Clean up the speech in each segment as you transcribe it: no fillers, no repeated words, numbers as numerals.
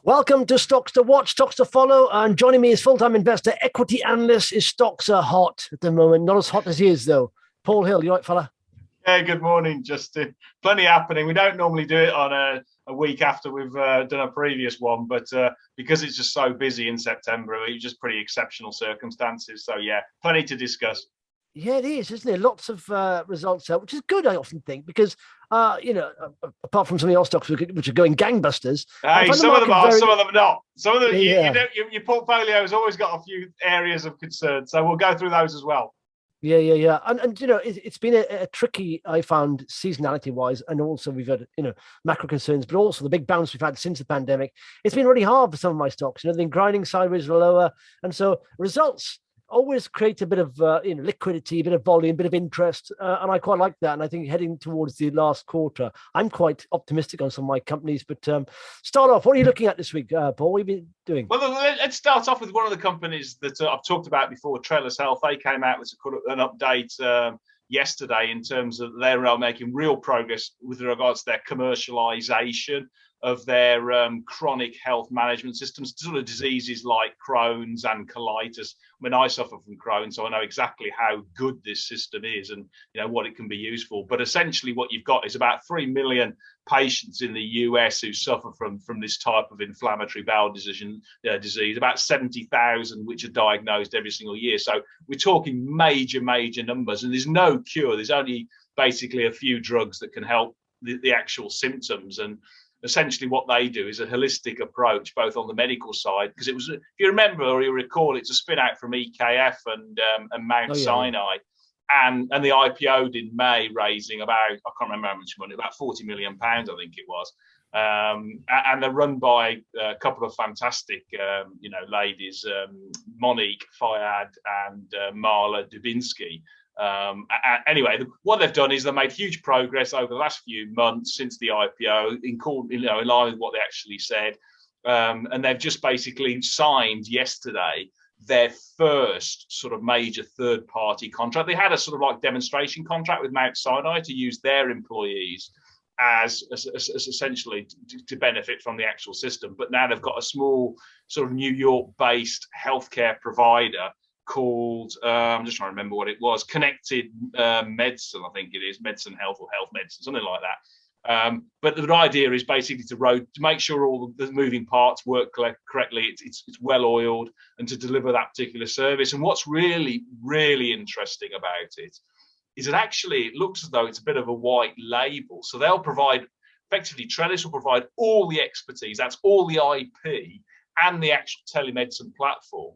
Welcome to Stocks to Watch, Stocks to Follow, and joining me is full-time investor, equity analyst. His stocks are hot at the moment, not as hot as he is though. Paul Hill, you right, fella? Yeah, good morning, Justin. Plenty happening. We don't normally do it on a week after we've done a previous one, but because it's just so busy in September, it's just pretty exceptional circumstances. So yeah, plenty to discuss. Yeah, it is, isn't it? Lots of results out, which is good, I often think, because, apart from some of your stocks, which are going gangbusters. Hey, some of them are, some of them not. Some of them, your portfolio has always got a few areas of concern. So we'll go through those as well. Yeah. And it's been a tricky, I found, seasonality-wise, and also we've had, macro concerns, but also the big bounce we've had since the pandemic. It's been really hard for some of my stocks. They've been grinding sideways or lower. And so results always create a bit of liquidity, a bit of volume, a bit of interest, and I quite like that. And I think heading towards the last quarter, I'm quite optimistic on some of my companies. But start off, what are you looking at this week, Paul? What have you been doing? Well, let's start off with one of the companies that I've talked about before, Trellus Health. They came out with an update yesterday in terms of they're making real progress with regards to their commercialization of their chronic health management systems, sort of diseases like Crohn's and colitis. I mean, I suffer from Crohn's, so I know exactly how good this system is and what it can be used for. But essentially what you've got is about 3 million patients in the US who suffer from this type of inflammatory bowel disease, about 70,000 which are diagnosed every single year. So we're talking major numbers, and there's no cure. There's only basically a few drugs that can help the actual symptoms. And essentially what they do is a holistic approach, both on the medical side, because it was, if you remember or you recall, it's a spin out from EKF and Mount Sinai. And the IPO'd in May, raising about, I can't remember how much money, about £40 million, I think it was. And they're run by a couple of fantastic, ladies, Monique Fayad and Marla Dubinsky. Anyway, what they've done is they've made huge progress over the last few months since the IPO, in line with what they actually said, and they've just basically signed yesterday their first sort of major third-party contract. They had a sort of like demonstration contract with Mount Sinai to use their employees as essentially to benefit from the actual system, but now they've got a small sort of New York-based healthcare provider called, I'm just trying to remember what it was, Connected Medicine, I think it is, Medicine Health or Health Medicine, something like that. But the idea is basically to make sure all the moving parts work correctly, it's well oiled, and to deliver that particular service. And what's really, really interesting about it is that actually it looks as though it's a bit of a white label. So they'll provide, effectively, Trellus will provide all the expertise, that's all the IP and the actual telemedicine platform.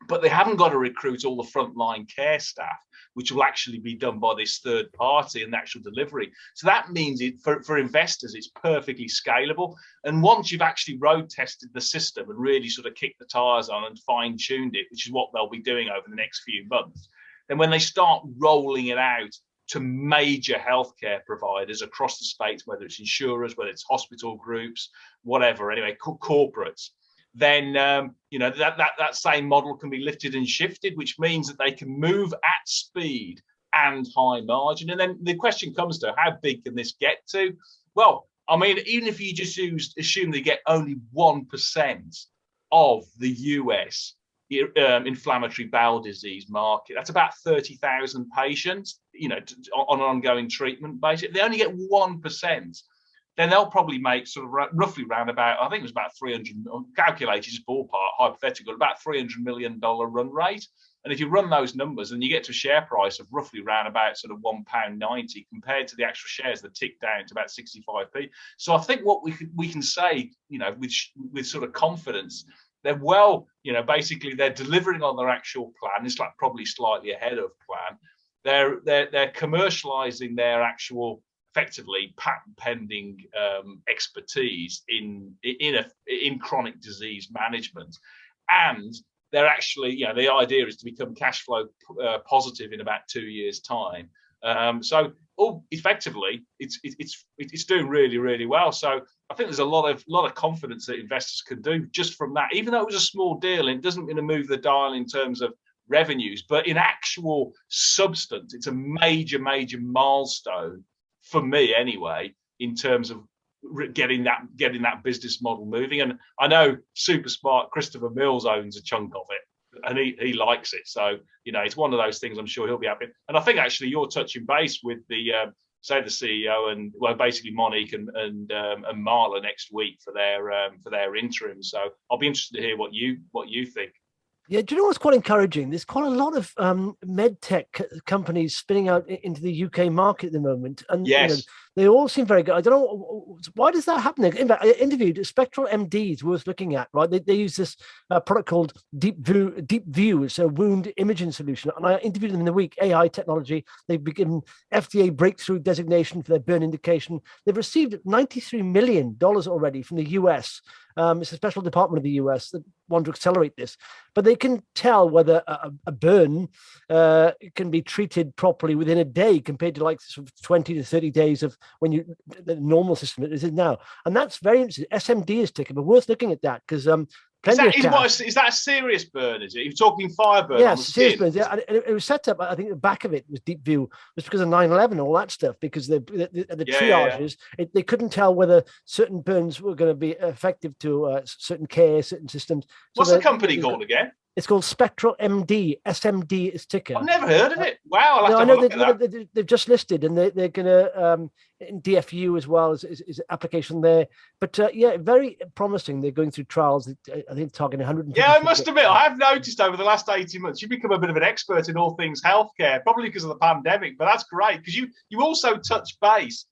But they haven't got to recruit all the frontline care staff, which will actually be done by this third party and the actual delivery. So that means for investors, it's perfectly scalable. And once you've actually road tested the system and really sort of kicked the tires on and fine tuned it, which is what they'll be doing over the next few months, then when they start rolling it out to major healthcare providers across the space, whether it's insurers, whether it's hospital groups, whatever, anyway, corporates, then that same model can be lifted and shifted, which means that they can move at speed and high margin. And then the question comes to, how big can this get to? Well, I mean, even if you just assume they get only 1% of the US inflammatory bowel disease market, that's about 30,000 patients, on an ongoing treatment basis. If they only get 1%. Then they'll probably make sort of roughly round about, I think it was about 300, calculated as ballpark, hypothetical, about $300 million run rate. And if you run those numbers, then you get to a share price of roughly round about sort of £1.90 compared to the actual shares that tick down to about 65p. So I think what we can say, with sort of confidence, they're basically they're delivering on their actual plan. It's like probably slightly ahead of plan. They're commercializing their actual, effectively patent pending expertise in chronic disease management, and they're actually, the idea is to become cash flow positive in about 2 years' time. So effectively, it's doing really, really well. So I think there's a lot of confidence that investors can do just from that. Even though it was a small deal, it doesn't going to move the dial in terms of revenues, but in actual substance, it's a major milestone for me anyway, in terms of getting that business model moving. And I know super smart Christopher Mills owns a chunk of it, and he likes it. So it's one of those things. I'm sure he'll be happy. And I think actually you're touching base with the the CEO and basically Monique and Marla next week for their interim. So I'll be interested to hear what you think. Yeah, do you know what's quite encouraging? There's quite a lot of med tech companies spinning out into the UK market at the moment, and yes. They all seem very good. I don't know why does that happen. In fact, I interviewed Spectral MD is worth looking at. Right, they use this product called Deep View. It's a wound imaging solution, and I interviewed them in the week. AI technology. They've been given FDA breakthrough designation for their burn indication. They've received $93 million already from the US. It's a special department of the US that want to accelerate this, but they can tell whether a burn can be treated properly within a day compared to like sort of 20 to 30 days of when the normal system is now. And that's very interesting. SMD is ticking, but worth looking at that because is that a serious burn? Is it? You're talking fire burn? Yes, serious burns. Yeah, and it was set up. I think the back of it was Deep View was because of 9/11 and all that stuff. Because the triages, they couldn't tell whether certain burns were going to be effective to certain care, certain systems. What's the company called again? It's called Spectral MD. SMD is ticker. I've never heard of it. Wow, I know they've just listed, and they're going to in DFU as well as application there. But very promising. They're going through trials. I think targeting 100. Yeah, I must admit, I have noticed over the last 18 months, you've become a bit of an expert in all things healthcare, probably because of the pandemic. But that's great because you also touch base.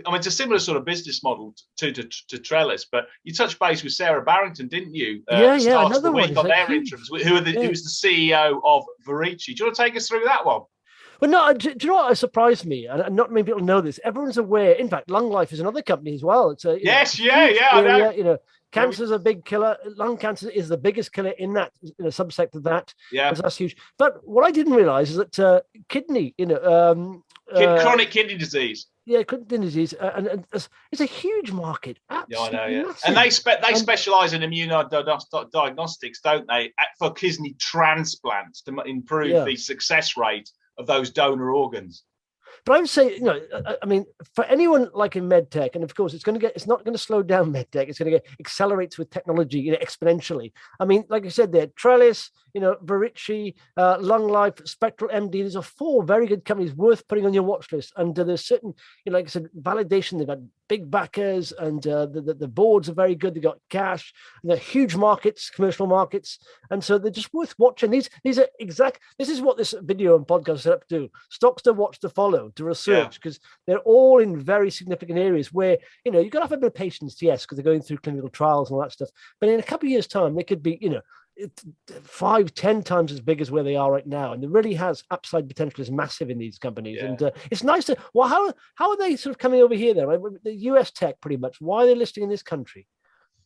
I mean, it's a similar sort of business model to Trellus, but you touched base with Sarah Barrington, didn't you? Another week on their interims. Who's the CEO of Verici? Do you want to take us through that one? Well, no, do you know what surprised me? And not many people know this. Everyone's aware. In fact, Lung Life is another company as well. It's I know. Cancer is a big killer. Lung cancer is the biggest killer in that subsect of that. Yeah, that's huge. But what I didn't realize is that kidney, chronic kidney disease. Yeah, kidney disease, and it's a huge market. Absolutely massive. And they specialize in immunodiagnostics, don't they, for kidney transplants to improve the success rate of those donor organs. But I would say, I mean, for anyone like in medtech, and of course, it's not going to slow down medtech. It's going to accelerates with technology, exponentially. I mean, like I said, there, Trellus, Verici, Lung Life, Spectral MD. These are 4 very good companies worth putting on your watch list. And there's certain, like I said, validation. They've got big backers, and the boards are very good. They've got cash. They're huge markets, commercial markets, and so they're just worth watching. These are exact. This is what this video and podcast is set up to do: stocks to watch, to follow, to research, because they're all in very significant areas where you've got to have a bit of patience, yes, because they're going through clinical trials and all that stuff. But in a couple of years' time, they could be, 5-10 times as big as where they are right now, and it really has upside potential is massive in these companies. And it's nice to how are they sort of coming over here then? Right? The US tech, pretty much. Why are they listing in this country?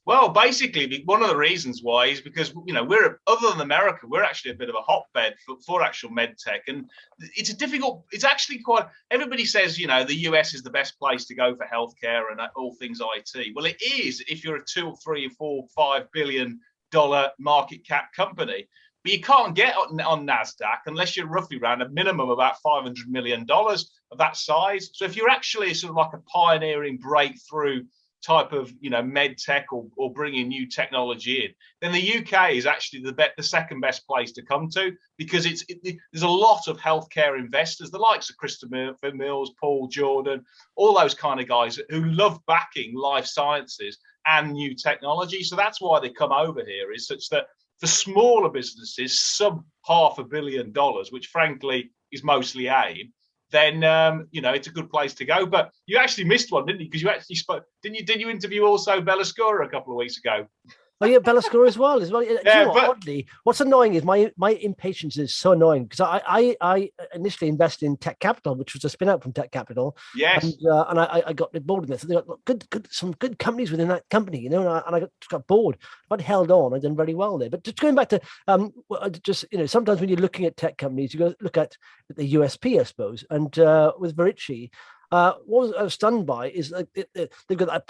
Well, basically, one of the reasons why is because we're, other than America, we're actually a bit of a hotbed for actual med tech, and it's actually quite. Everybody says the US is the best place to go for healthcare and all things IT. Well, it is if you're a 2, 3, 4, 5 billion dollar market cap company, but you can't get on NASDAQ unless you're roughly around a minimum about $500 million of that size. So if you're actually sort of like a pioneering breakthrough type of med tech or bringing new technology in, then the UK is actually the second best place to come to, because there's a lot of healthcare investors, the likes of Christopher Mills, Paul Jordan, all those kind of guys who love backing life sciences and new technology. So that's why they come over here, is such that for smaller businesses, sub $500 million, which frankly is mosely AIM, then it's a good place to go. But you actually missed one, didn't you? Because you actually spoke. Didn't you interview also Belascora a couple of weeks ago? Oh yeah, Belascora as well. Oddly, what's annoying is my impatience is so annoying, because I initially invested in Tech Capital, which was a spin out from Tech Capital. Yes. And I got bored of this. So they got some good companies within that company, and I got bored. If I'd held on, I'd done very well there. But just going back to sometimes when you're looking at tech companies, you go look at the USP, I suppose, and with Verici, What I was stunned by is they've got that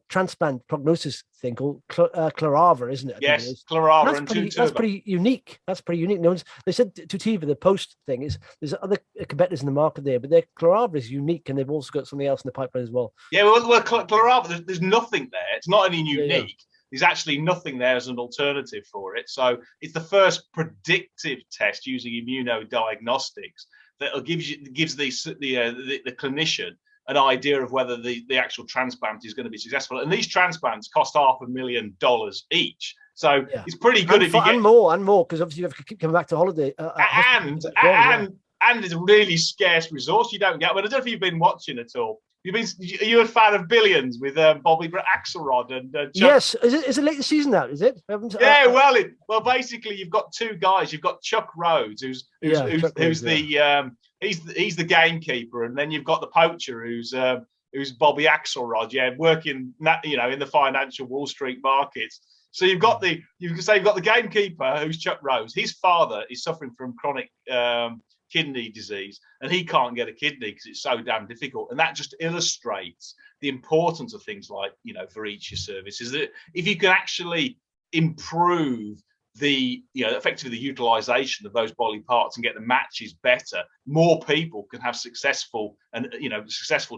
transplant prognosis thing called Clarava, isn't it? I think it Yes, is. Clarava That's and pretty. Tutuba. That's pretty unique. That's pretty unique. No one's, they said Tutiva, the post thing is there's other competitors in the market there, but their Clarava is unique, and they've also got something else in the pipeline as well. Yeah, well Clarava, there's nothing there. It's not only unique. Yeah. There's actually nothing there as an alternative for it. So it's the first predictive test using immunodiagnostics that gives the clinician an idea of whether the actual transplant is going to be successful. And these transplants cost $500,000 each. So it's pretty good if you get more because obviously you have to keep coming back to holiday. And it's a really scarce resource. You don't get. Well, I don't know if you've been watching at all. Are you a fan of Billions with Bobby Axelrod and Chuck? Yes, is it late season now? Is it? Well, basically, you've got two guys. You've got Chuck Rhodes, who's the he's the gamekeeper, and then you've got the poacher, who's Bobby Axelrod, working in the financial Wall Street markets. So you've got the gamekeeper, who's Chuck Rhodes. His father is suffering from chronic kidney disease, and he can't get a kidney because it's so damn difficult. And that just illustrates the importance of things like Verici services. That if you can actually improve effectively the utilization of those body parts and get the matches better, more people can have successful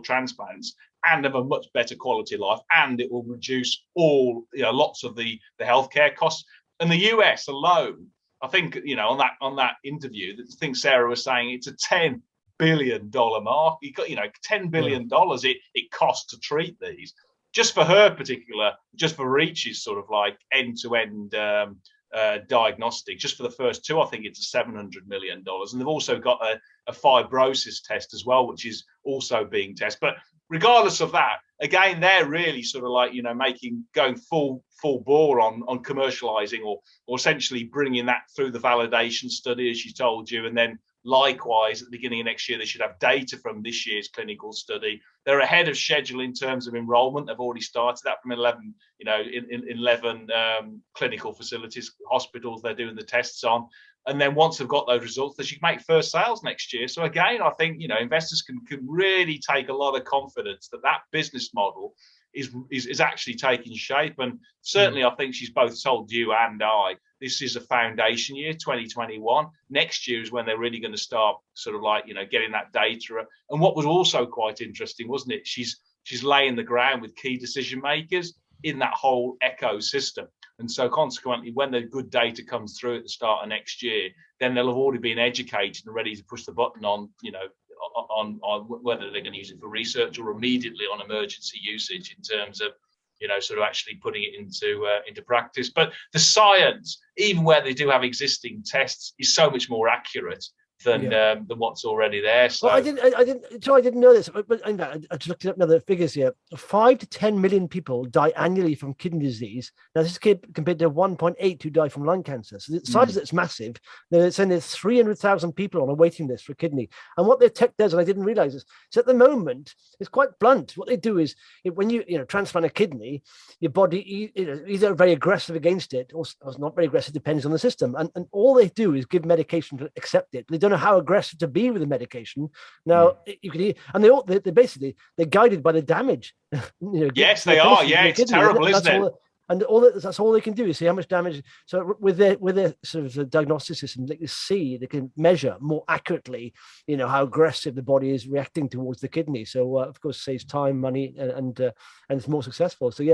transplants and have a much better quality of life, and it will reduce lots of the healthcare costs. And the US alone, I think, on that interview, I think Sarah was saying it's a $10 billion mark. You got, $10 billion it costs to treat these. Just for her particular, just for Reach's sort of like end-to-end diagnostic, just for the first two, I think it's $700 million. And they've also got a fibrosis test as well, which is also being tested. But regardless of that, again, they're really sort of like, going full bore on commercializing or essentially bringing that through the validation study, as she told you. And then likewise, at the beginning of next year, they should have data from this year's clinical study. They're ahead of schedule in terms of enrollment. They've already started that from 11, in 11 clinical facilities, hospitals they're doing the tests on. And then once they've got those results, they should make first sales next year. So again, I think, investors can really take a lot of confidence that business model is actually taking shape. And certainly I think she's both told you and I, this is a foundation year, 2021. Next year is when they're really going to start sort of like, getting that data. And what was also quite interesting, wasn't it? She's laying the ground with key decision makers in that whole ecosystem. And so consequently, when the good data comes through at the start of next year, then they'll have already been educated and ready to push the button on, on whether they're going to use it for research or immediately on emergency usage in terms of, sort of actually putting it into practice. But the science, even where they do have existing tests, is so much more accurate than what's already there. So well, I didn't know this, but I just looked up another figures here. 5 to 10 million people die annually from kidney disease. Now, this is compared to 1.8 who die from lung cancer. So the size that's massive. They're saying there's 300,000 people on a waiting list for kidney. And what their tech does, and I didn't realize this, so at the moment, it's quite blunt. What they do is when you transplant a kidney, your body either very aggressive against it or not very aggressive, depends on the system. And all they do is give medication to accept it. They don't know how aggressive to be with the medication. Now you can, and they're guided by the damage. Yes, they are. Yeah, it's kidney, terrible, isn't it? That's all they can do is see how much damage. So with their sort of diagnostic system, they can measure more accurately, how aggressive the body is reacting towards the kidney. So of course, saves time, money, and it's more successful. So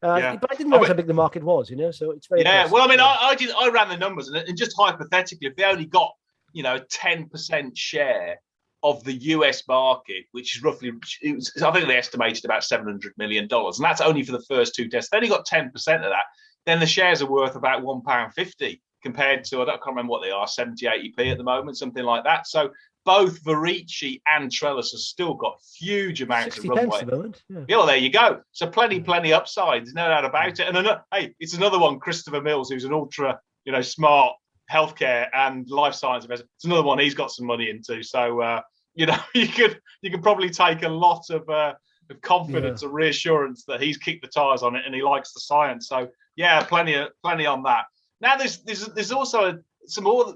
but I didn't know how big the market was. So it's very impressive. Well, I mean, I ran the numbers, and just hypothetically, if they only got 10% share of the US market, which is roughly, I think they estimated about $700 million. And that's only for the first two tests. They only got 10% of that. Then the shares are worth about £1.50 compared to, I can't remember what they are, 70, 80p at the moment, something like that. So both Verici and Trellus have still got huge amounts of runway. At the moment. Well, there you go. So plenty upsides, no doubt about it. And hey, it's another one, Christopher Mills, who's an ultra, smart healthcare and life science investor. It's another one he's got some money into. So you can probably take a lot of confidence and reassurance that he's kicked the tires on it and he likes the science. So plenty on that. Now there's also some more,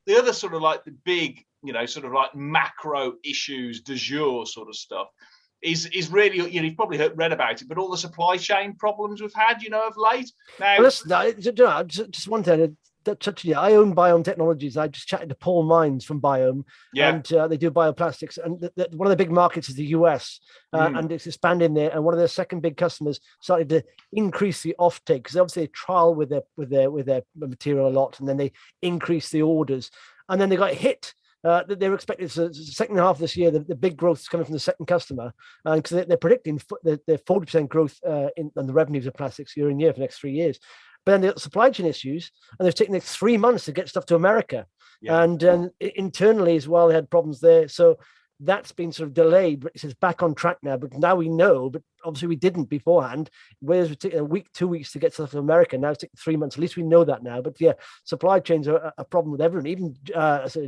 the other sort of like the big, sort of like macro issues du jour sort of stuff is really, you've probably read about it, but all the supply chain problems we've had, of late. Now, well, just one thing. I own Biome Technologies. I just chatted to Paul Mines from Biome, and they do bioplastics. And one of the big markets is the US, and it's expanding there. And one of their second big customers started to increase the offtake because obviously they trial with their material a lot, and then they increase the orders, and then they got hit. They were expecting the second half of this year, the big growth is coming from the second customer, because they're predicting their 40% growth in the revenues of plastics year on year for the next 3 years. But then they got supply chain issues, and they've taken 3 months to get stuff to America. Yeah. And internally as well, they had problems there. So that's been sort of delayed, but it's back on track now. But now we know, but obviously we didn't beforehand. Whereas we took a week, 2 weeks to get stuff to America. Now it's taking 3 months. At least we know that now. But yeah, supply chains are a problem with everyone. Even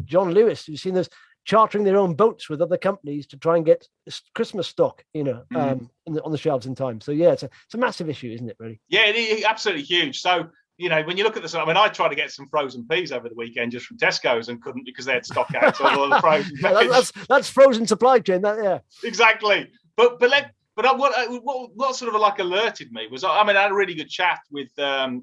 John Lewis, you've seen those chartering their own boats with other companies to try and get Christmas stock, on the shelves in time. So yeah, it's a massive issue, isn't it? Really? Yeah, it is absolutely huge. So when you look at this, I mean, I tried to get some frozen peas over the weekend just from Tesco's and couldn't because they had stock out all the frozen. That's frozen supply chain. Exactly. But what sort of like alerted me was, I had a really good chat with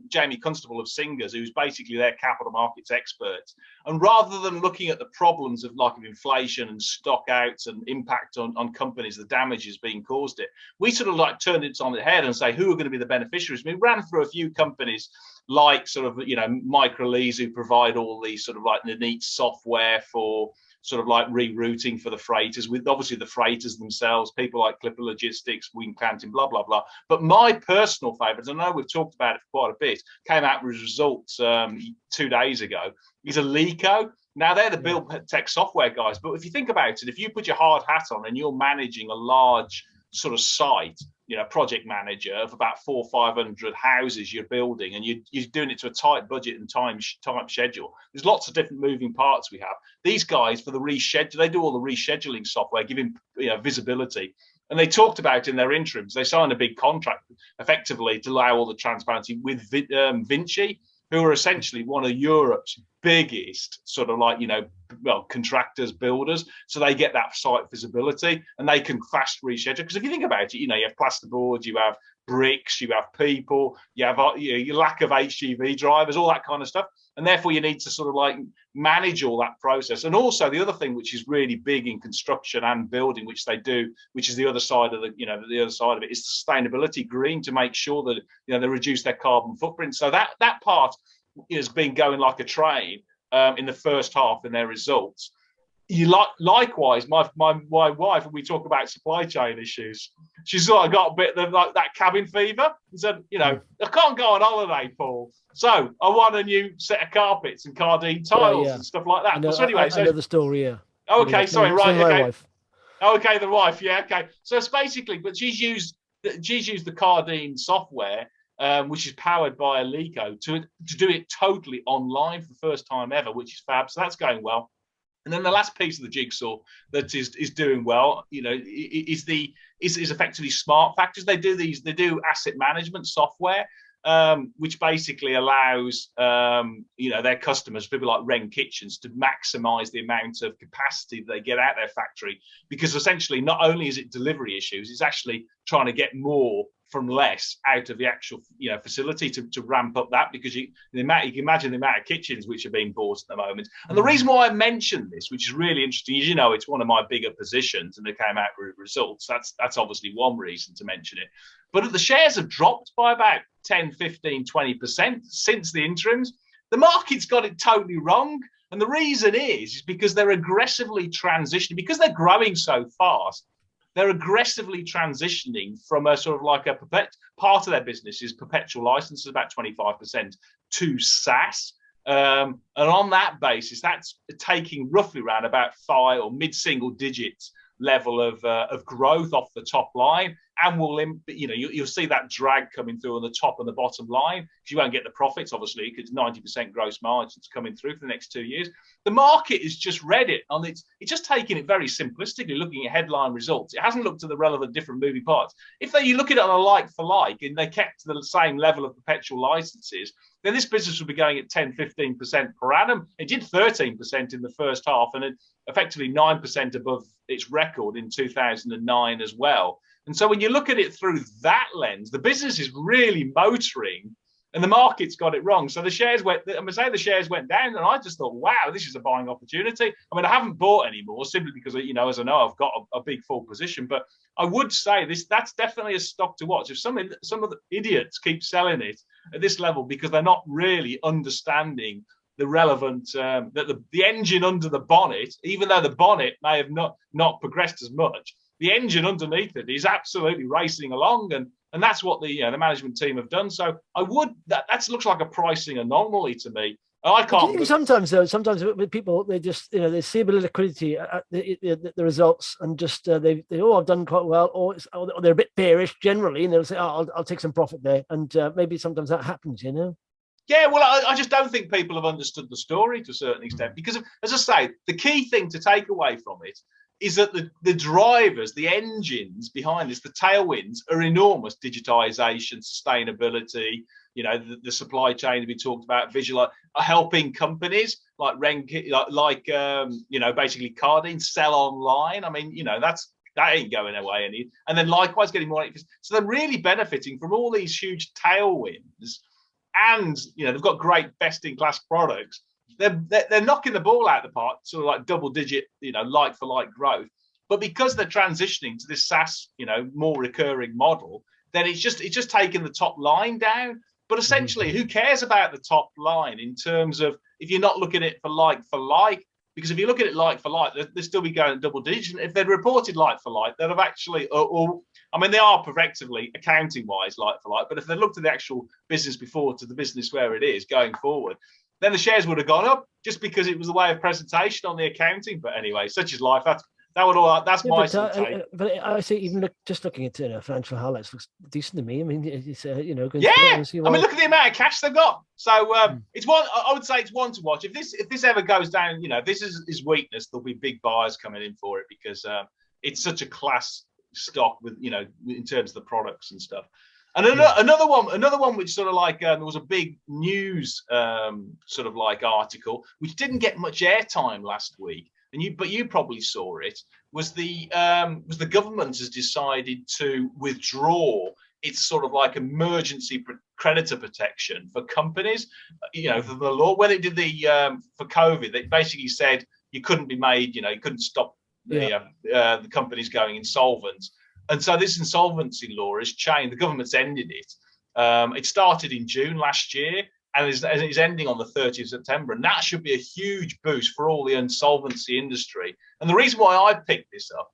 Jamie Constable of Singers, who's basically their capital markets expert. And rather than looking at the problems of inflation and stock outs and impact on companies, the damages being caused it, we sort of turned it on the head and say, who are going to be the beneficiaries? We ran through a few companies like sort of, Microlese, who provide all these sort of the neat software for sort of rerouting for the freighters, with obviously the freighters themselves, people like Clipper Logistics, Wing Planting, blah, blah, blah. But my personal favourite, I know we've talked about it for quite a bit, came out with results 2 days ago, is Eleco. Now, they're the build tech software guys, but if you think about it, if you put your hard hat on and you're managing a large sort of site, project manager of about 400 or 500 houses you're building, and you're doing it to a tight budget and time schedule. There's lots of different moving parts we have. These guys, for the reschedule, they do all the rescheduling software, giving visibility. And they talked about in their interims, they signed a big contract effectively to allow all the transparency with Vinci, who are essentially one of Europe's biggest sort of contractors, builders. So they get that site visibility and they can fast reschedule. Because if you think about it, you have plasterboard, you have bricks, you have people, you have your lack of HGV drivers, all that kind of stuff. And therefore you need to sort of manage all that process. And also the other thing, which is really big in construction and building, which they do, which is the other side of the other side of it, is sustainability, green, to make sure that, they reduce their carbon footprint. So that part has been going like a train in the first half in their results. Likewise, my wife, when we talk about supply chain issues, she's sort of got a bit of that cabin fever and said, I can't go on holiday, Paul. So I want a new set of carpets and Cardine tiles and stuff like that. So anyway, I know the story, yeah. Okay, sorry, right, okay. Wife. Okay, the wife, yeah, okay. So it's basically, but she's used the Cardine software, which is powered by Eleco, to do it totally online for the first time ever, which is fab. So that's going well. And then the last piece of the jigsaw that is doing well, is effectively smart factories. They do asset management software, which basically allows their customers, people like Wren Kitchens, to maximize the amount of capacity that they get out of their factory, because essentially not only is it delivery issues, it's actually trying to get more from less out of the actual facility to ramp up that, because you can imagine the amount of kitchens which are being bought at the moment. And the reason why I mentioned this, which is really interesting, is it's one of my bigger positions and they came out with results. That's obviously one reason to mention it. But the shares have dropped by about 10, 15, 20% since the interims. The market's got it totally wrong. And the reason is because they're aggressively transitioning, because they're growing so fast. They're aggressively transitioning from a sort of part of their business is perpetual licenses, about 25%, to SaaS. And on that basis, that's taking roughly around about 5 or mid-single digits level of growth off the top line, and you'll see that drag coming through on the top and the bottom line, because you won't get the profits, obviously, because 90% gross margins coming through for the next 2 years. The market has just read it, and it's just taking it very simplistically, looking at headline results. It hasn't looked at the relevant different moving parts. If you look at it on a like for like, and they kept the same level of perpetual licenses, then this business would be going at 10, 15% per annum. It did 13% in the first half, and effectively 9% above its record in 2009 as well. And so when you look at it through that lens, the business is really motoring, and the market's got it wrong. So the shares went down, and I just thought, wow, this is a buying opportunity. I mean, I haven't bought anymore simply because, as I know, I've got a big full position. But I would say that's definitely a stock to watch. If some of the idiots keep selling it at this level because they're not really understanding the relevant, that the engine under the bonnet, even though the bonnet may have not progressed as much, the engine underneath it is absolutely racing along, and that's what the management team have done. So that looks like a pricing anomaly to me. I can't. Sometimes with people, they just they see a bit of liquidity at the results, and just they I've done quite well, or they're a bit bearish generally, and they'll say, I'll take some profit there, and maybe sometimes that happens, Yeah, well, I just don't think people have understood the story to a certain extent, because, as I say, the key thing to take away from it is that the drivers, the engines behind this, the tailwinds are enormous. Digitization, sustainability, the supply chain that we talked about, are helping companies like basically Cardine sell online. I mean, that ain't going away any. And then likewise getting more. So they're really benefiting from all these huge tailwinds, and they've got great best-in-class products. They're knocking the ball out of the park, sort of like double-digit, like for like growth. But because they're transitioning to this SaaS, more recurring model, then it's just taking the top line down. But essentially, who cares about the top line in terms of, if you're not looking at it for like? Because if you look at it like for like, they'll still be going double digit. If they'd reported like for like, they'd have actually, they are effectively accounting wise like for like. But if they looked at the actual business before to the business where it is going forward, then the shares would have gone up, just because it was a way of presentation on the accounting. But anyway, such is life. That's my sort of take. But I see, even just looking at financial highlights, looks decent to me. I mean, it's going look at the amount of cash they've got. So it's one. I would say it's one to watch. If this ever goes down, if this is weakness, there'll be big buyers coming in for it, because it's such a class stock with in terms of the products and stuff. And another one which sort of like there was a big news sort of like article which didn't get much airtime last week, but you probably saw it, was the government has decided to withdraw its sort of like emergency creditor protection for companies. For the law, when it did for COVID, they basically said you couldn't be made, you couldn't stop the companies going insolvent. And so this insolvency law has changed. The government's ended it. It started in June last year, and is ending on the 30th of September. And that should be a huge boost for all the insolvency industry. And the reason why I picked this up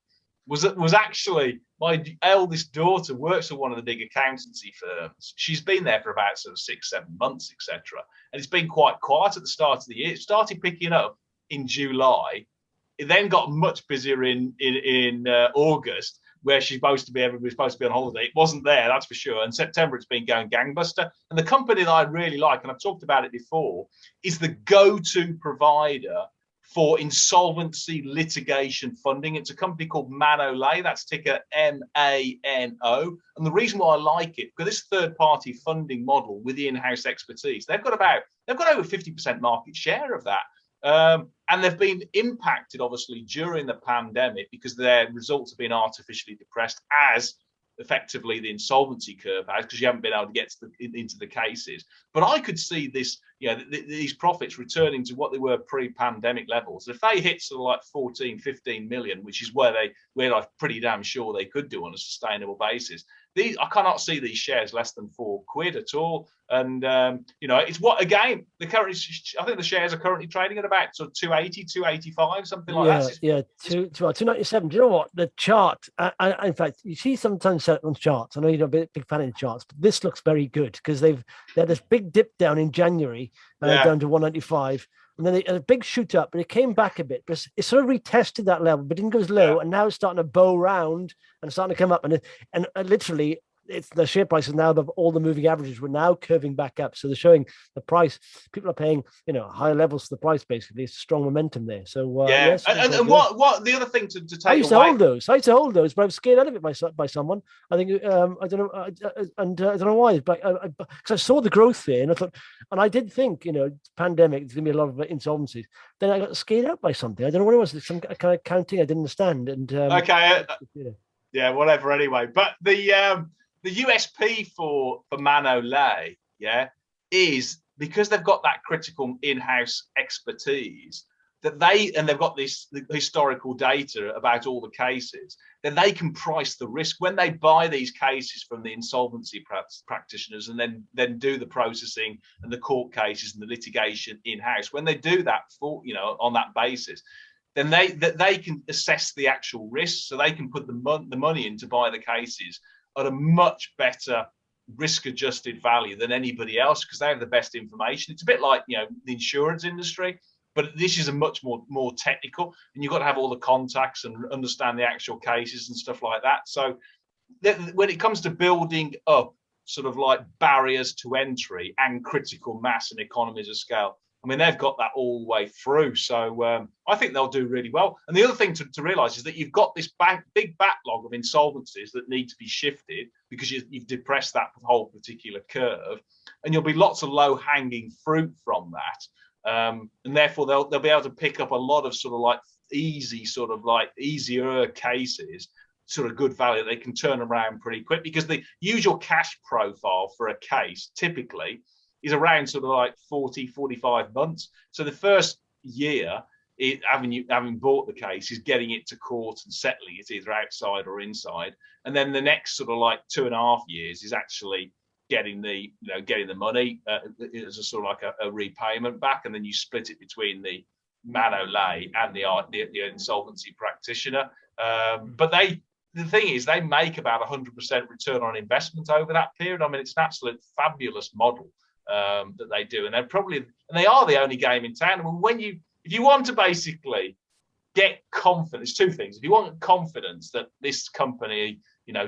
was actually my eldest daughter works for one of the big accountancy firms. She's been there for about sort of 6-7 months, etc. And it's been quite quiet at the start of the year. It started picking up in July. It then got much busier in August, where everybody's supposed to be on holiday. It wasn't there, that's for sure. And September, it's been going gangbuster. And the company that I really like, and I've talked about it before, is the go-to provider for insolvency litigation funding. It's a company called Manolete. That's ticker MANO. And the reason why I like it, because this third-party funding model with the in-house expertise, they've got over 50% market share of that. And they've been impacted, obviously, during the pandemic, because their results have been artificially depressed, as effectively the insolvency curve has, because you haven't been able to get into the cases. But I could see this, these profits returning to what they were pre-pandemic levels. If they hit sort of like 14, 15 million, which is where I'm pretty damn sure they could do on a sustainable basis, I cannot see these shares less than £4 at all. And it's what, again, I think the shares are currently trading at about sort of 280, 285, something like that. Yeah, 297. Do you know what? The chart, in fact, you see sometimes on charts, I know you're not a big fan of charts, but this looks very good because they had this big dip down in January, down to 195. And then they had a big shoot up, but it came back a bit. But it sort of retested that level, but didn't go as low. And now it's starting to bow round and starting to come up. And literally, the share price is now above all the moving averages. We're now curving back up. So they're showing the price. People are paying, higher levels to the price, basically. It's strong momentum there. So, yes. And what the other thing to take away? I used to hold those, but I was scared out of it by someone. I think, I don't know, and I don't know why, but because I saw the growth there and I thought, and I did think, pandemic, there's going to be a lot of insolvencies. Then I got scared out by something. I don't know what it was, some kind of counting I didn't understand. And yeah, whatever. Anyway, but the USP for Manolete, is because they've got that critical in-house expertise that they've got this historical data about all the cases, then they can price the risk when they buy these cases from the insolvency practitioners and then do the processing and the court cases and the litigation in-house. When they do that on that basis, then they can assess the actual risk, so they can put the money in to buy the cases at a much better risk-adjusted value than anybody else because they have the best information. It's a bit like the insurance industry, but this is a much more technical, and you've got to have all the contacts and understand the actual cases and stuff like that. So when it comes to building up sort of like barriers to entry and critical mass and economies of scale, I mean, they've got that all the way through. So I think they'll do really well. And the other thing to realize is that you've got this big backlog of insolvencies that need to be shifted because you've depressed that whole particular curve. And there'll be lots of low hanging fruit from that. And therefore, they'll be able to pick up a lot of sort of like easier cases, sort of good value. They can turn around pretty quick because the usual cash profile for a case typically is around sort of like 40, 45 months. So the first year, having bought the case, is getting it to court and settling it either outside or inside. And then the next sort of like 2.5 years is actually getting the money as a sort of like a repayment back. And then you split it between the Manolete and the insolvency practitioner. But the thing is, they make about 100% return on investment over that period. I mean, it's an absolute fabulous model that they do, and they are the only game in town. I mean, if you want to basically get confidence, two things. If you want confidence that this company,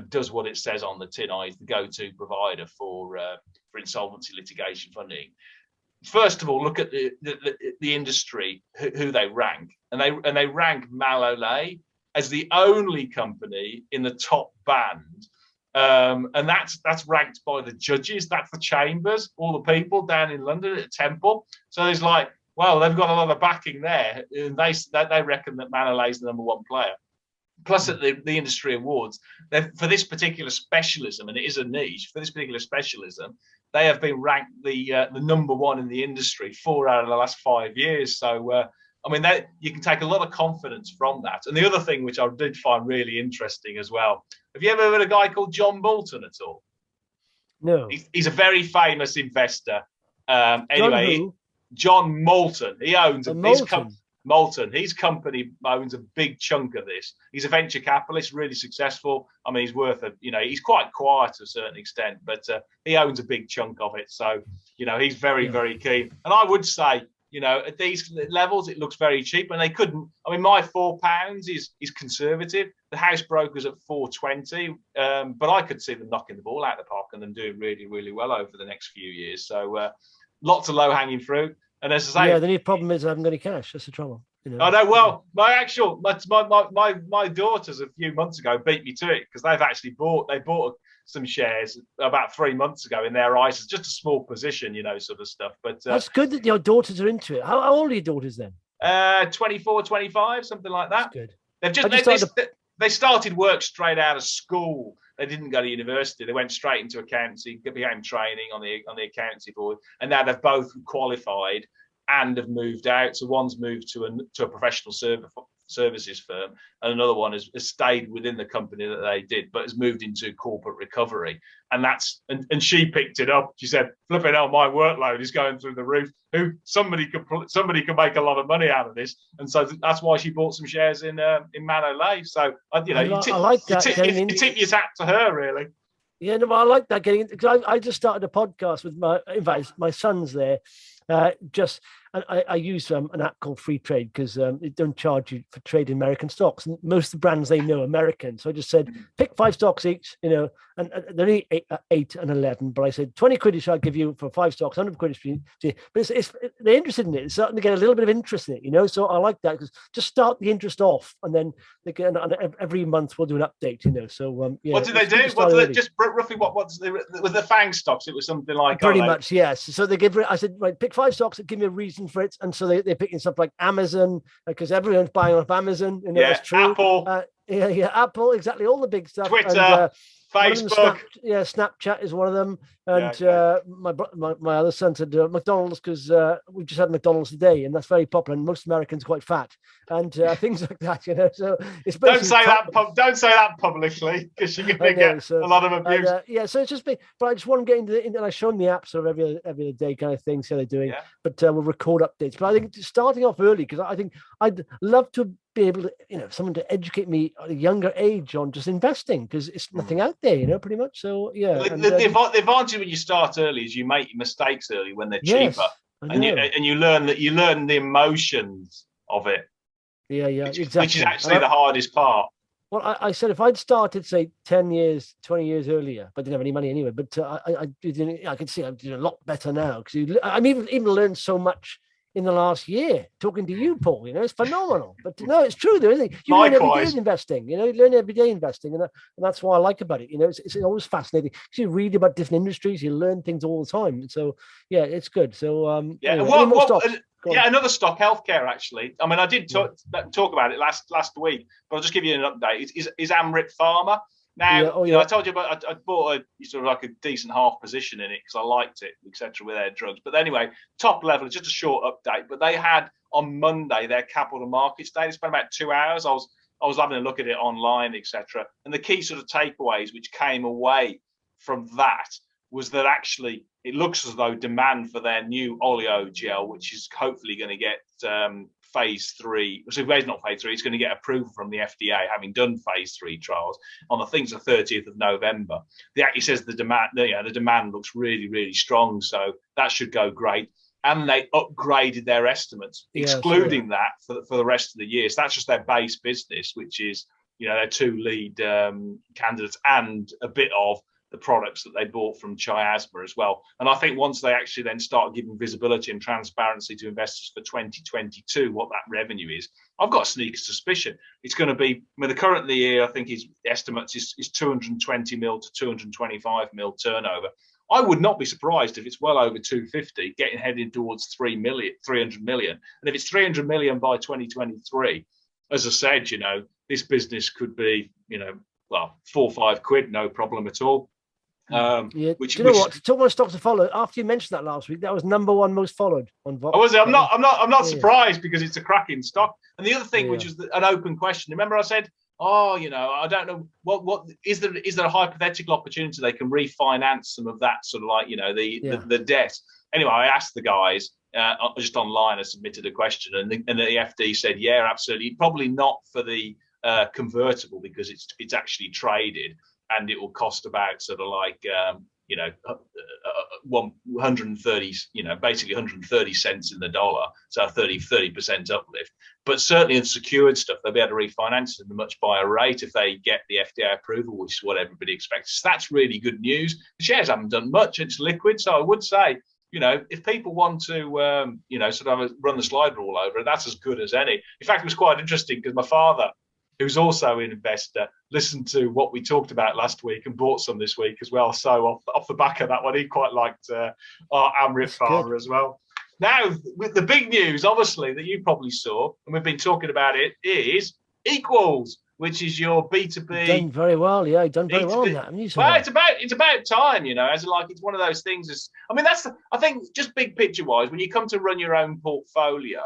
does what it says on the tin, is the go-to provider for insolvency litigation funding. First of all, look at the industry who they rank, and they rank Manolete as the only company in the top band. And that's ranked by the judges. That's the chambers, all the people down in London at Temple. So there's like, well, they've got a lot of backing there, and they reckon that Manolete is the number one player. Plus, at the industry awards, for this particular specialism, and it is a niche, for this particular specialism, they have been ranked the number one in the industry 4 out of the last 5 years. So, I mean, you can take a lot of confidence from that. And the other thing, which I did find really interesting as well, have you ever heard of a guy called John Moulton at all? No. He's a very famous investor. Anyway, John Moulton. He owns Moulton. His company owns a big chunk of this. He's a venture capitalist, really successful. I mean, he's worth he's quite quiet to a certain extent, but he owns a big chunk of it. So, he's very, very keen. And I would say, at these levels, it looks very cheap, and they couldn't. I mean, my £4 is conservative. The house broker's at 420, but I could see them knocking the ball out of the park and them doing really, really well over the next few years. So, lots of low hanging fruit. And as I say, the only problem is I haven't got any cash. That's the trouble. I know. Well, my daughters a few months ago beat me to it because they've actually bought some shares about 3 months ago in their ISAs, just a small position, sort of stuff. But that's good that your daughters are into it. How old are your daughters then? 24, 25, something like that. That's good. They've just they started work straight out of school. They didn't go to university. They went straight into accountancy, began training on the accountancy board, and now they've both qualified and have moved out. So one's moved to a professional services firm, and another one has stayed within the company that they did, but has moved into corporate recovery. And and she picked it up. She said, "Flipping hell, my workload is going through the roof. Somebody could make a lot of money out of this." And so that's why she bought some shares in Manolete. So I like that. You tip your hat to her, really. Yeah, no, I like that getting into, because I just started a podcast with my son's there. And I use an app called Free Trade because it don't charge you for trading American stocks. And most of the brands they know are American. So I just said, pick 5 stocks each, and they're only 8 and 11. But I said, 20 quid I'll give you for 5 stocks, 100 quid. But they're interested in it. It's starting to get a little bit of interest in it, So I like that because just start the interest off, and then every month we'll do an update, So yeah. What do they do? Just roughly what's with the FANG stocks? It was something like pretty much, yes. So they give. I said, right, pick 5 stocks that give me a reason for it, and so they're picking stuff like Amazon because everyone's buying off Amazon. That's true. Apple. Apple, exactly, all the big stuff. Twitter, and, Facebook. Snapchat is one of them. And my other son said McDonald's because we just had McDonald's today, and that's very popular. And most Americans are quite fat, and things like that. So it's don't say that publicly because you're going to get a lot of abuse. So it's just me. But I just want to get into and I show them the app sort of every other day kind of thing. See how they're doing. Yeah. But we'll record updates. But I think starting off early because I think I'd love to be able to, someone to educate me at a younger age on just investing because it's nothing out there, pretty much. So yeah. The advantage when you start early is you make mistakes early when they're cheaper, and you learn the emotions of it. Yeah, exactly. Which is actually the hardest part. Well, I said if I'd started, say, 10 years, 20 years earlier, but didn't have any money anyway, but I could see I'm doing a lot better now because I've even learned so much in the last year talking to you, Paul. It's phenomenal. But no, it's true though, isn't it? You learn every day investing. You learn every day investing, and that's what I like about it. It's always fascinating. You read about different industries, you learn things all the time. So yeah, it's good. So another stock, healthcare. Actually, I mean, I did talk about it last week, but I'll just give you an update. Is Amyrt Pharma. Now, I told you about I bought a sort of like a decent half position in it because I liked it, etc. with their drugs. But anyway, top level, just a short update. But they had on Monday their capital markets day. They spent about 2 hours. I was having a look at it online, etc. And the key sort of takeaways which came away from that was that actually it looks as though demand for their new oleo gel, which is hopefully going to get phase 3. So it's not phase 3. It's going to get approval from the FDA, having done phase 3 trials on the 30th of November. The actually says the demand looks really, really strong. So that should go great. And they upgraded their estimates, excluding that for the rest of the year. So that's just their base business, which is their 2 lead candidates and a bit of the products that they bought from Chiasma as well. And I think once they actually then start giving visibility and transparency to investors for 2022, what that revenue is, I've got a sneaky suspicion it's going to be, the current year, I think his estimates is 220 mil to 225 mil turnover. I would not be surprised if it's well over 250, heading towards 300 million. And if it's 300 million by 2023, as I said, this business could be, 4 or 5 quid, no problem at all. Do you know what? Talk about stocks to follow. After you mentioned that last week, that was number 1 most followed on Vox. Oh, was it? I'm not surprised because it's a cracking stock. And the other thing, which was an open question, remember I said, I don't know what is there a hypothetical opportunity they can refinance some of that sort of like the debt. Anyway, I asked the guys just online. I submitted a question, and the FD said, yeah, absolutely. Probably not for the convertible because it's actually traded. And it will cost about sort of like 130, basically 130 cents in the dollar, so a 30% uplift. But certainly in secured stuff, they'll be able to refinance it at a much higher rate if they get the FDA approval, which is what everybody expects. So that's really good news. The shares haven't done much; it's liquid. So I would say, if people want to, sort of run the slide rule over it, that's as good as any. In fact, it was quite interesting because my father, who's also an investor, listened to what we talked about last week and bought some this week as well. So off the back of that one, he quite liked our Amyrt Pharma as well. Now, with the big news, obviously, that you probably saw, and we've been talking about it, is EQLS, which is your B2B. Done very well, yeah. Done very well on that. It's about time, it's one of those things. I think just big picture wise, when you come to run your own portfolio,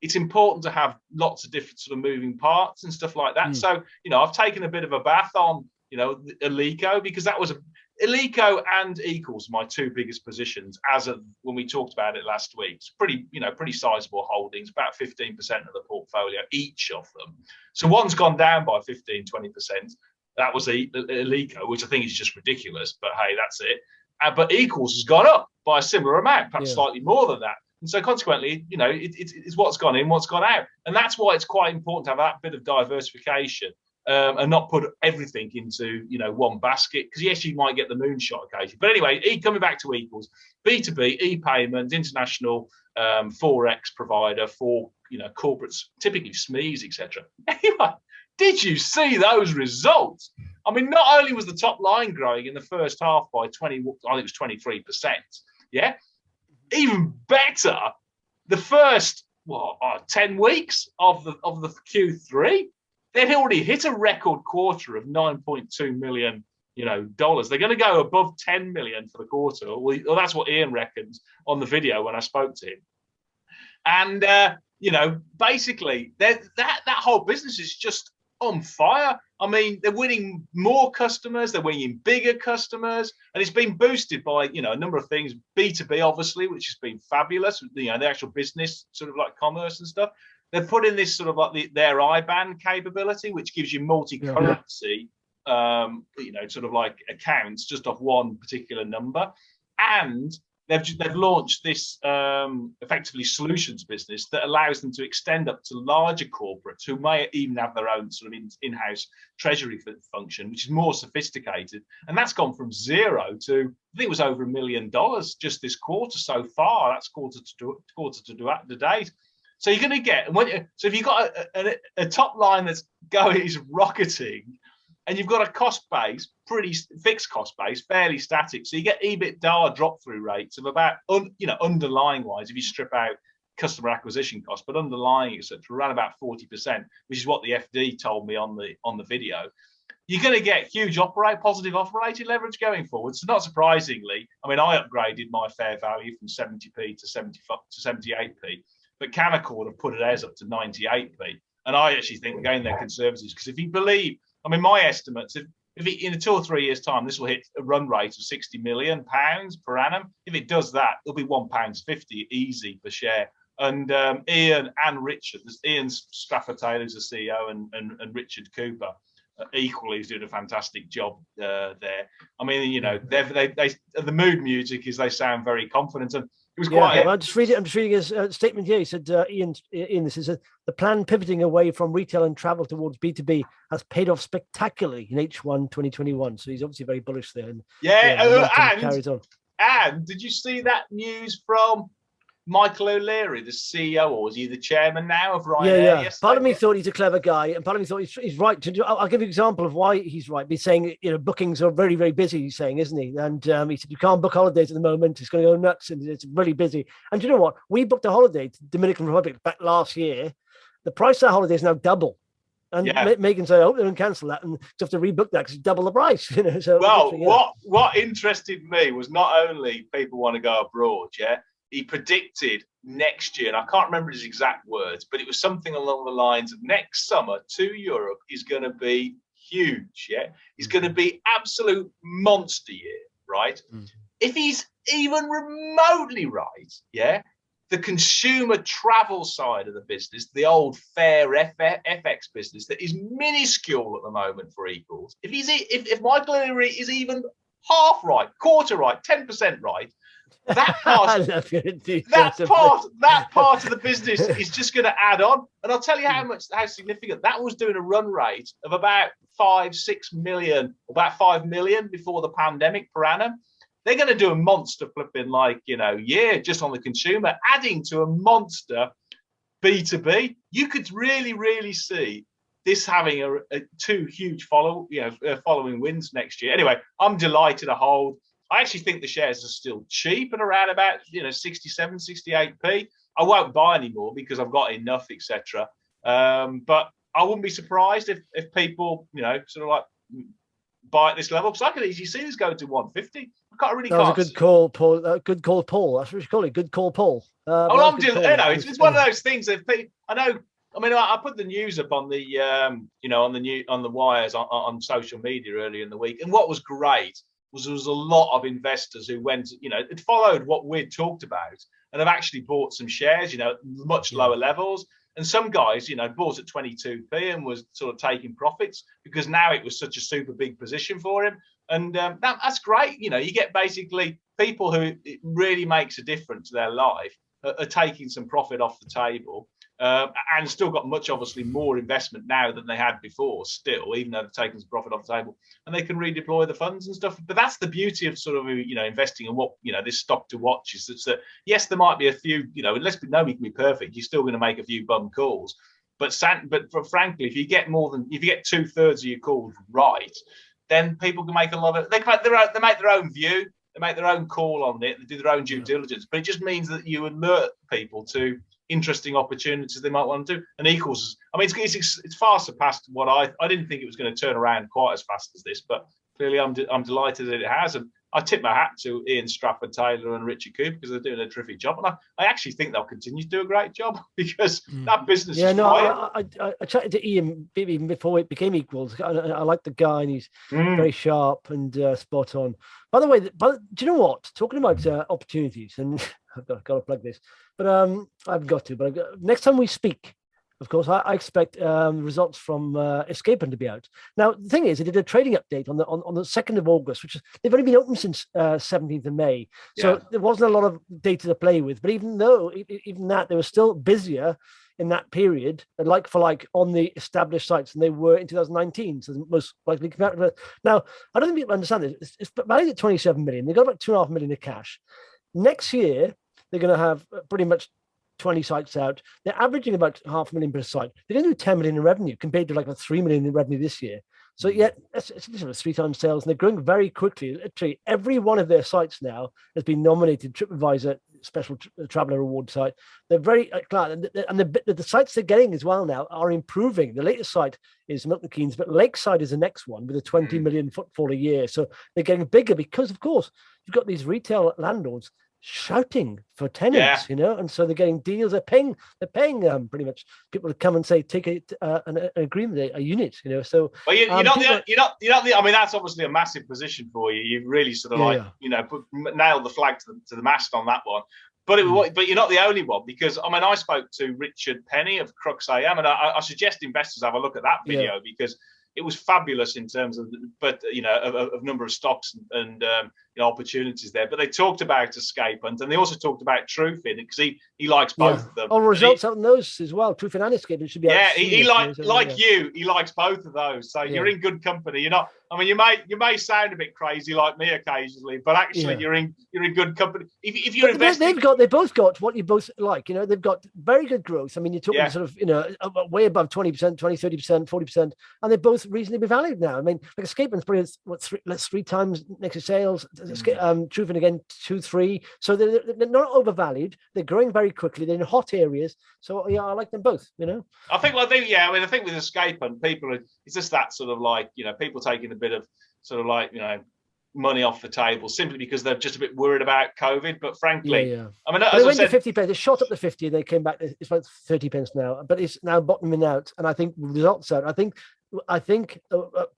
it's important to have lots of different sort of moving parts and stuff like that. So, I've taken a bit of a bath on, Eleco, because that was Eleco and Equals, my two biggest positions as of when we talked about it last week. It's pretty sizable holdings, about 15% of the portfolio, each of them. So one's gone down by 15-20%. That was Eleco, which I think is just ridiculous, but hey, that's it. But Equals has gone up by a similar amount, perhaps slightly more than that. And so consequently, it's what's gone in, what's gone out. And that's why it's quite important to have that bit of diversification and not put everything into, one basket. Because yes, you might get the moonshot occasion. But anyway, coming back to Equals, B2B, e-payment, international Forex provider for, corporates, typically SMEs, etc. Anyway, did you see those results? I mean, not only was the top line growing in the first half by 23%. Yeah. Even better, the first 10 weeks of the Q3, they'd already hit a record quarter of $9.2 million. Dollars. They're going to go above 10 million for the quarter. Well, that's what Ian reckons on the video when I spoke to him. And basically, that whole business is just on fire. I mean, they're winning more customers, they're winning bigger customers, and it's been boosted by, a number of things. B2B, obviously, which has been fabulous, the actual business, sort of like commerce and stuff. They're putting this sort of like their IBAN capability, which gives you multi-currency, sort of like accounts just off one particular number. And they've launched this effectively solutions business that allows them to extend up to larger corporates who may even have their own sort of in-house treasury function, which is more sophisticated. And that's gone from zero to, I think it was over $1 million just this quarter so far. That's quarter to date. So you're going to get, so if you've got a top line that's is rocketing, and you've got a cost base, pretty fixed cost base, fairly static. So you get EBITDA drop-through rates of about, underlying wise, if you strip out customer acquisition costs, but underlying, etc., around about 40%, which is what the FD told me on the video. You're going to get huge positive operating leverage going forward. So not surprisingly, I mean, I upgraded my fair value from 70p to 78p, but Canaccord have put theirs up to 98p. And I actually think, again, they're conservatives, because if you believe, I mean, my estimates, if in 2 or 3 years' time, this will hit a run rate of £60 million per annum. If it does that, it'll be £1.50 easy per share. And Ian and Richard, Ian Strapper-Taylor, who's the CEO, and Richard Cooper, equally is doing a fantastic job there. I mean, the mood music is they sound very confident. And it was quite. I'm just reading his statement here. He said, Ian, this is the plan pivoting away from retail and travel towards B2B has paid off spectacularly in H1 2021. So he's obviously very bullish there. And, carries on. And did you see that news from Michael O'Leary, the CEO, or is he the chairman now of Ryanair? Yeah. Part of me thought he's a clever guy, and part of me thought he's right to do. I'll give you an example of why he's right. He's saying, bookings are very, very busy. He's saying, isn't he? And he said you can't book holidays at the moment. It's going to go nuts, and it's really busy. And you know what? We booked a holiday to Dominican Republic back last year. The price of that holiday is now double. And Megan said, I hope they don't cancel that, and you have to rebook that because it's double the price. So what interested me was not only people want to go abroad, he predicted next year, and I can't remember his exact words, but it was something along the lines of next summer to Europe is going to be huge. It's going to be absolute monster year, right? If he's even remotely right, the consumer travel side of the business, the old fair FX business that is minuscule at the moment for Equals, if Michael O'Leary is even half right, quarter right, 10% right, that part of the business is just going to add on. And I'll tell you how significant that was. Doing a run rate of about 5-6 million, about 5 million before the pandemic per annum. They're going to do a monster flipping just on the consumer, adding to a monster B2B. You could really, really see this having two huge following wins next year. Anyway, I'm delighted to hold. I actually think the shares are still cheap at around about 67, 68p. I won't buy any more because I've got enough, etc. But I wouldn't be surprised if people sort of like buy at this level? Because I could easily see this going to 150. I really that was can't. A good call, Paul. Good call, Paul. That's what you call it. Good call, Paul. It's one of those things that I know. I mean, I put the news up on the on the wires on social media earlier in the week, and what was great was there was a lot of investors who went, it followed what we'd talked about and have actually bought some shares, at much lower levels. And some guys, bought at 22p and was sort of taking profits because now it was such a super big position for him. And that's great. You get basically people who it really makes a difference to their life are taking some profit off the table. And still got obviously more investment now than they had before, still, even though they've taken some profit off the table, and they can redeploy the funds and stuff. But that's the beauty of sort of, investing in what, this stock to watch is that, yes, there might be a few, nobody can be perfect. You're still going to make a few bum calls. But frankly, if you get 2/3 of your calls right, then people can make a lot of, they make their own view, they make their own call on it, they do their own due diligence. But it just means that you alert people to interesting opportunities they might want to do. And equals, I mean, it's far surpassed what I didn't think it was going to turn around quite as fast as this, but clearly I'm delighted that it has. And I tip my hat to Ian Strafford-Taylor and Richard Cooper because they're doing a terrific job. And I actually think they'll continue to do a great job because that business is flying. I chatted to Ian even before it became Equals. I like the guy, and he's very sharp and spot on. By the way, do you know what? Talking about opportunities, and I've got to plug this, but I've got to. But next time we speak, of course, I expect results from Escapement to be out. Now, the thing is, they did a trading update on the 2nd of August, which is they've only been open since 17th of May, so there wasn't a lot of data to play with. But even that, they were still busier in that period, like for like on the established sites, than they were in 2019. So most likely comparative. Now, I don't think people understand this. It's valued at 27 million. They've got about 2.5 million of cash. Next year, they're going to have pretty much 20 sites out. They're averaging about 500,000 per site. They're going to do 10 million in revenue compared to like a 3 million in revenue this year. So it's 3 times sales, and they're growing very quickly. Literally, every one of their sites now has been nominated TripAdvisor Special Traveler Award site. They're very and the sites they're getting as well now are improving. The latest site is Milton Keynes, but Lakeside is the next one with a 20 million footfall a year. So they're getting bigger because, of course, you've got these retail landlords shouting for tenants, and so they're getting deals. They're paying pretty much people to come and say take an agreement, a unit, So, well, you're not the. I mean, that's obviously a massive position for you. You've really sort of nailed the flag to the mast on that one. But but you're not the only one, because I mean, I spoke to Richard Penny of Crux AM, and I suggest investors have a look at that video because it was fabulous in terms of, of number of stocks and opportunities there. But they talked about Escapement, and they also talked about Truth in it because he likes both of them. Oh, results out in those as well. Truth in and Escapement should be. Yeah, he likes both of those. So you're in good company. You're not. I mean, you may sound a bit crazy like me occasionally, but actually you're in good company. If you're investing, they both got what you both like. They've got very good growth. I mean, you're talking sort of way above 20%, 20, 30%, 40%, and they're both reasonably valued now. I mean, like Escapement's probably three times next to sales. Truth in again 2-3. So they're not overvalued. They're growing very quickly. They're in hot areas. So I like them both. I think with Escapement, it's just that sort of like people taking a bit of sort of like money off the table simply because they're just a bit worried about COVID. But frankly, I mean, as they went to 50 pence. They shot up to 50. They came back. It's about 30 pence now, but it's now bottoming out. And I think results out. I think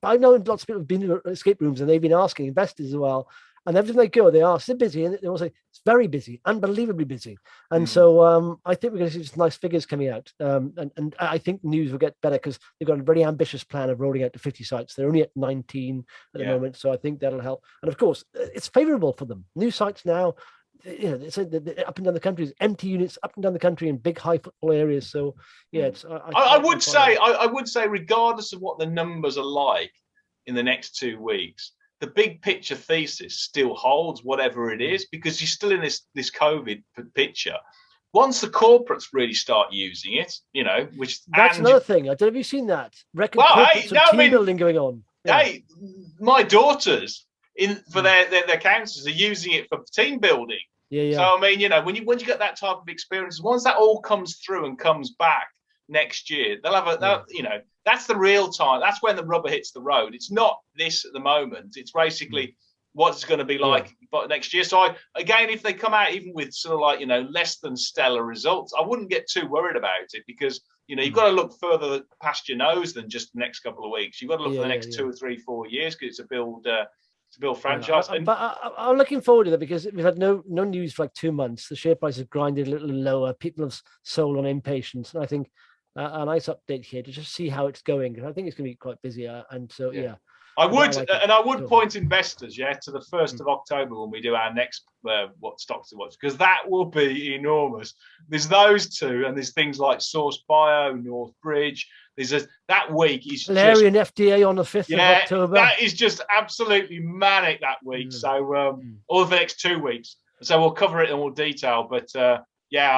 I know lots of people have been to escape rooms and they've been asking investors as well. And every time they go, they are still busy, and they also it's very busy, unbelievably busy. And so I think we're going to see some nice figures coming out. And I think news will get better because they've got a very ambitious plan of rolling out to 50 sites. They're only at 19 at the moment, so I think that'll help. And of course, it's favourable for them. New sites now, it's up and down the country, empty units up and down the country in big high footfall areas. So I would say, regardless of what the numbers are like in the next 2 weeks, the big picture thesis still holds, whatever it is, because you're still in this COVID picture. Once the corporates really start using it, which that's another thing. I don't know if you've seen that. Team building going on. Hey, my daughters for their councils are using it for team building. So I mean, when you get that type of experience, once that all comes through and comes back, next year. They'll have that's the real time. That's when the rubber hits the road. It's not this at the moment. It's basically what it's going to be like next year. So again, if they come out even with sort of like, less than stellar results, I wouldn't get too worried about it, because, you've got to look further past your nose than just the next couple of weeks. You've got to look for the next 2 or 3, 4 years, because it's to build franchise. I'm looking forward to that, because we've had no news for like 2 months. The share price has grinded a little lower. People have sold on impatience. And I think a nice update here to just see how it's going. I think it's going to be quite busy. And so, I would point investors, to the 1st of October when we do our next what stocks to watch, because that will be enormous. There's those two, and there's things like Source Bio, Northbridge. That week is Valerian FDA on the 5th of October. That is just absolutely manic that week. So all of the next 2 weeks. So we'll cover it in more detail. But I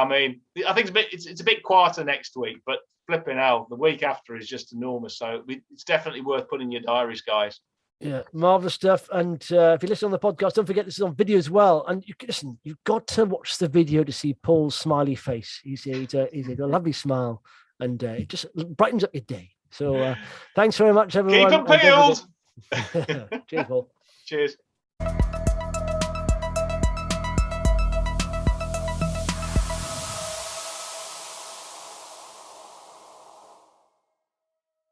mean, I think it's a bit quieter next week, but flipping hell, the week after is just enormous. So it's definitely worth putting in your diaries, guys. Yeah, marvelous stuff. And if you listen on the podcast, don't forget this is on video as well. And you've got to watch the video to see Paul's smiley face. He's got a lovely smile, and it just brightens up your day. So thanks very much, everyone. Keep them peeled. Cheers, Paul. Cheers.